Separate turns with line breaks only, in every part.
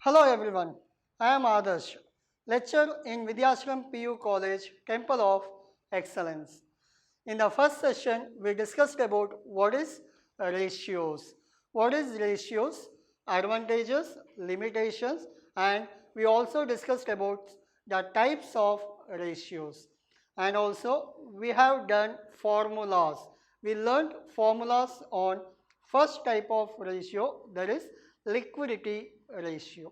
Hello everyone, I am Adarsh, lecturer in Vidyashram PU College, Temple of Excellence. In the first session, we discussed about what is ratios. What is ratios, advantages, limitations, and we also discussed about the types of ratios. And also, we have done formulas. We learned formulas on first type of ratio, that is liquidity ratio.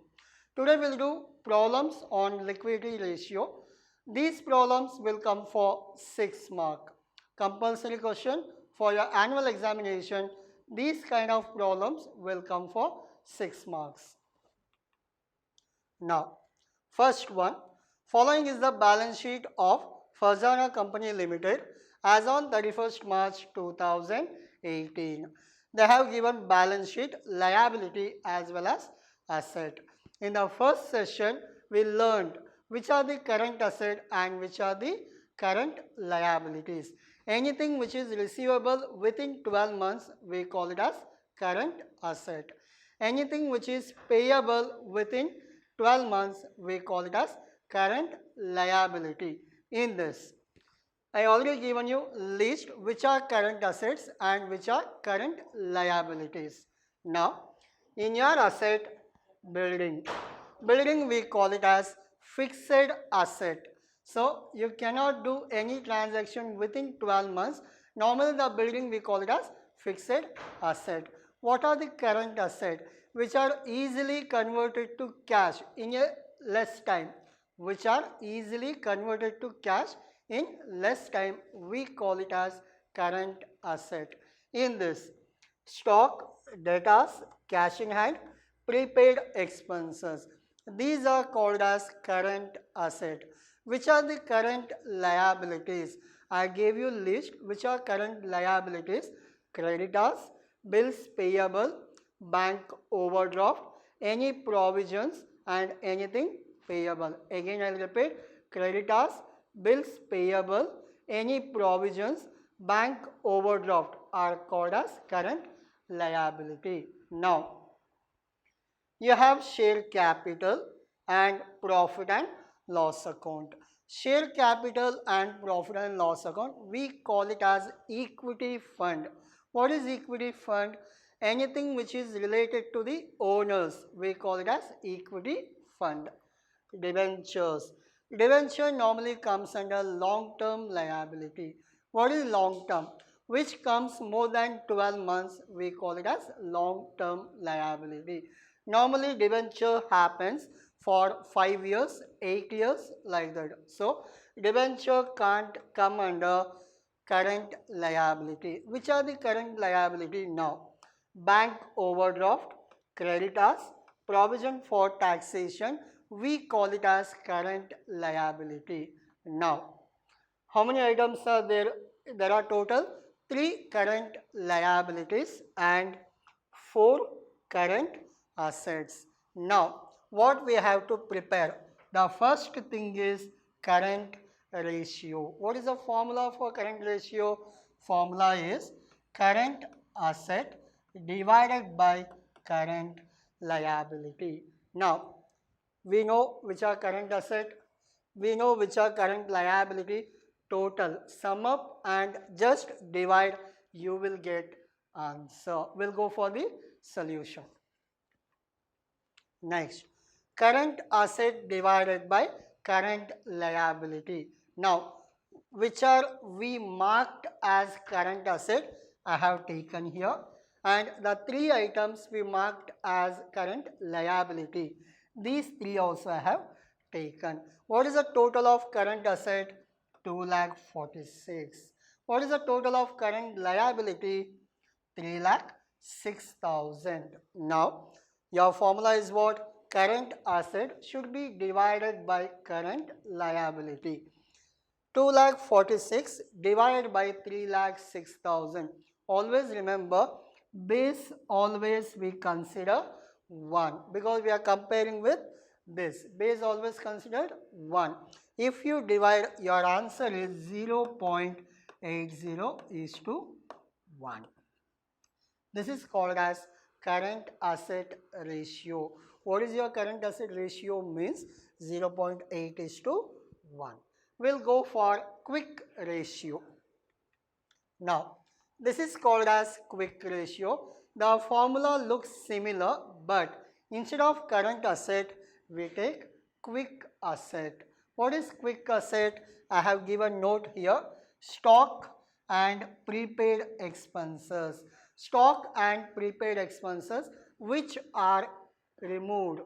Today we'll do problems on liquidity ratio. These problems will come for 6 mark. Compulsory question for your annual examination. These kind of problems will come for 6 marks. Now, first one, following is the balance sheet of Fazana Company Limited as on 31st March 2018. They have given balance sheet, liability as well as asset. In the first session, we learned which are the current asset and which are the current liabilities. Anything which is receivable within 12 months, we call it as current asset. Anything which is payable within 12 months, we call it as current liability. In this, I already given you list which are current assets and which are current liabilities. Now, in your asset, building. Building we call it as fixed asset. So, you cannot do any transaction within 12 months. Normally, the building we call it as fixed asset. What are the current asset? Which are easily converted to cash in a less time. Which are easily converted to cash in less time, we call it as current asset. In this, stock, debtors, cash in hand, prepaid expenses. These are called as current asset. Which are the current liabilities? I gave you list which are current liabilities. Creditors, bills payable, bank overdraft, any provisions and anything payable. Again I will repeat, creditors, bills payable, any provisions, bank overdraft are called as current liability. Now, you have share capital and profit and loss account. Share capital and profit and loss account, we call it as equity fund. What is equity fund? Anything which is related to the owners, we call it as equity fund. Debentures. Debenture normally comes under long-term liability. What is long-term? Which comes more than 12 months, we call it as long-term liability. Normally, debenture happens for 5 years, 8 years, like that. So, debenture can't come under current liability. Which are the current liability now? Bank overdraft, creditors, provision for taxation, we call it as current liability. Now, how many items are there? There are total 3 current liabilities and 4 current assets. Now, what we have to prepare? The first thing is current ratio. What is the formula for current ratio? Formula is current asset divided by current liability. Now, we know which are current asset, we know which are current liability, total, sum up and just divide, you will get answer. We'll go for the solution. Next, current asset divided by current liability. Now, which are we marked as current asset, I have taken here, and the 3 items we marked as current liability. These 3 also I have taken. What is the total of current asset? 2,46,000. What is the total of current liability? 3,06,000. Now, your formula is what? Current asset should be divided by current liability. 2,46,000 divided by 3,06,000. Always remember, base always we consider 1 because we are comparing with this. Base always considered 1. If you divide, your answer is 0.80 is to 1. This is called as current asset ratio. What is your current asset ratio means? 0.8 is to 1. We'll go for quick ratio. Now, this is called as quick ratio. The formula looks similar, but instead of current asset, we take quick asset. What is quick asset? I have given note here. Stock and prepaid expenses. Stock and prepaid expenses which are removed.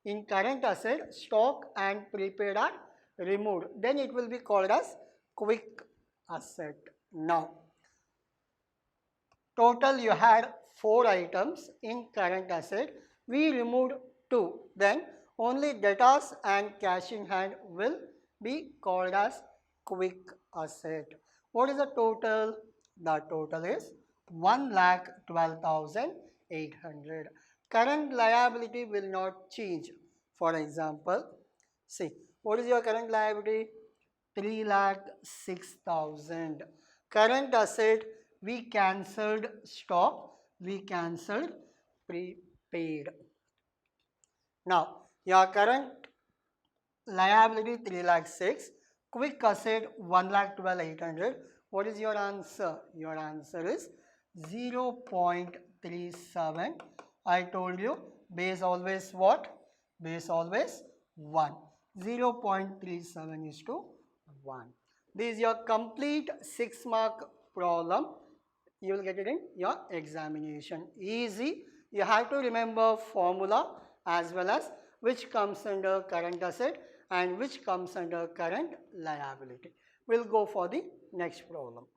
In current asset, stock and prepaid are removed. Then it will be called as quick asset. Now, total you had 4 items in current asset. We removed 2. Then only debtors and cash in hand will be called as quick asset. What is the total? The total is 1,12,800. Current liability will not change. For example, see, what is your current liability? 3,06,000. Current asset, we cancelled stock, we cancelled prepaid. Now, your current liability 3,06,000, quick asset 1,12,800. What is your answer? Your answer is 0.37. I told you base always what? Base always 1. 0.37 is to 1. This is your complete 6-mark problem. You will get it in your examination. Easy. You have to remember formula as well as which comes under current asset and which comes under current liability. We'll go for the next problem.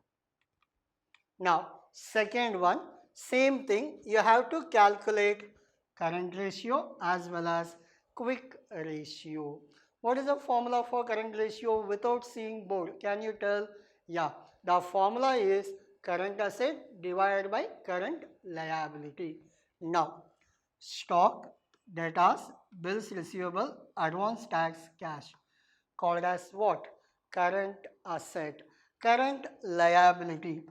Now, second one, same thing. You have to calculate current ratio as well as quick ratio. What is the formula for current ratio without seeing board? Can you tell? Yeah, the formula is current asset divided by current liability. Now, stock, debtors, bills receivable, advance tax, cash. Called as what? Current asset. Current liability.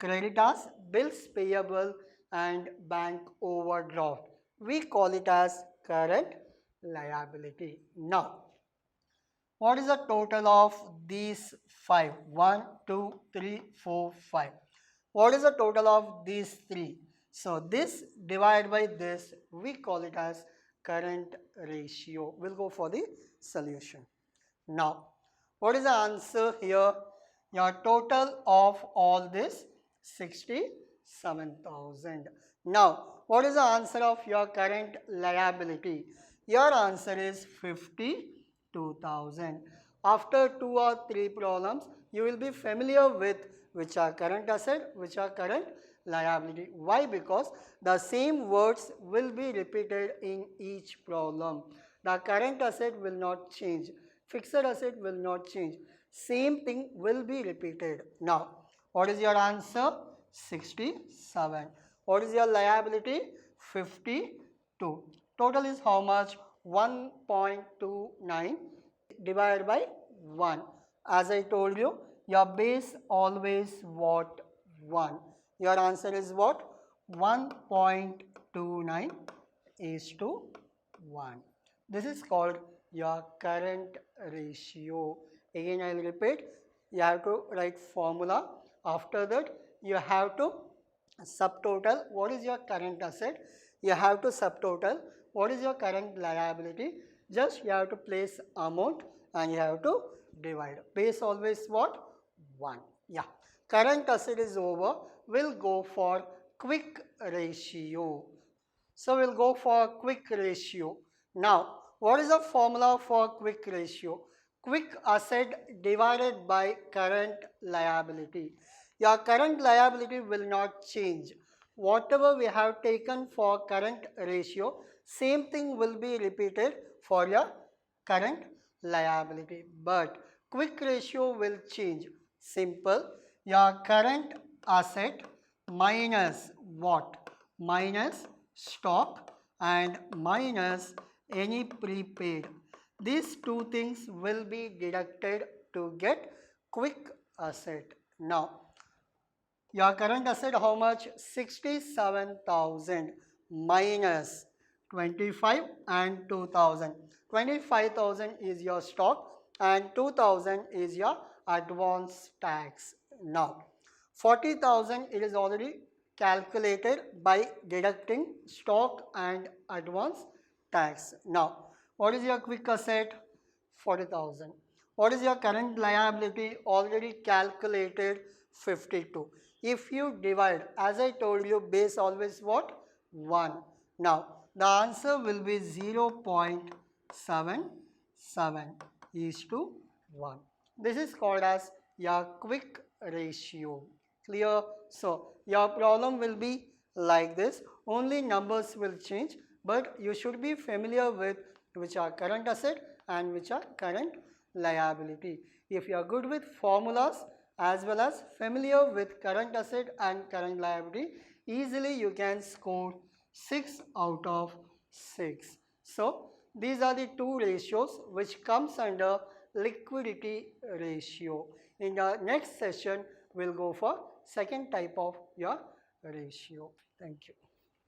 Creditors, bills payable and bank overdraft. We call it as current liability. Now, what is the total of these 5? 1, 2, 3, 4, 5. What is the total of these 3? So, this divided by this, we call it as current ratio. We'll go for the solution. Now, what is the answer here? Your total of all this 67,000. Now, what is the answer of your current liability? Your answer is 52,000. After 2 or 3 problems, you will be familiar with which are current asset, which are current liability. Why? Because the same words will be repeated in each problem. The current asset will not change. Fixed asset will not change. Same thing will be repeated. Now, what is your answer? 67. What is your liability? 52. Total is how much? 1.29 divided by 1. As I told you, your base always what? 1. Your answer is what? 1.29 is to 1. This is called your current ratio. Again, I will repeat. You have to write formula. After that, you have to subtotal. What is your current asset? You have to subtotal. What is your current liability? Just you have to place amount and you have to divide. Base always what? 1. Yeah. Current asset is over. We'll go for quick ratio. So we'll go for quick ratio. Now, what is the formula for quick ratio? Quick asset divided by current liability. Your current liability will not change. Whatever we have taken for current ratio, same thing will be repeated for your current liability. But quick ratio will change. Simple. Your current asset minus what? Minus stock and minus any prepaid. These two things will be deducted to get quick asset. Now, your current asset how much? 67,000 minus 25 and 2000. 25,000 is your stock and 2000 is your advance tax. Now 40,000 it is already calculated by deducting stock and advance tax. Now what is your quick asset? 40,000. What is your current liability? Already calculated 52. If you divide, as I told you, base always what? 1. Now the answer will be 0.77 is to 1. This is called as your quick ratio. Clear? So your problem will be like this. Only numbers will change, but you should be familiar with which are current asset and which are current liability. If you are good with formulas as well as familiar with current asset and current liability, easily you can score 6 out of 6. So these are the two ratios which comes under liquidity ratio. In the next session, we'll go for second type of your ratio. Thank you.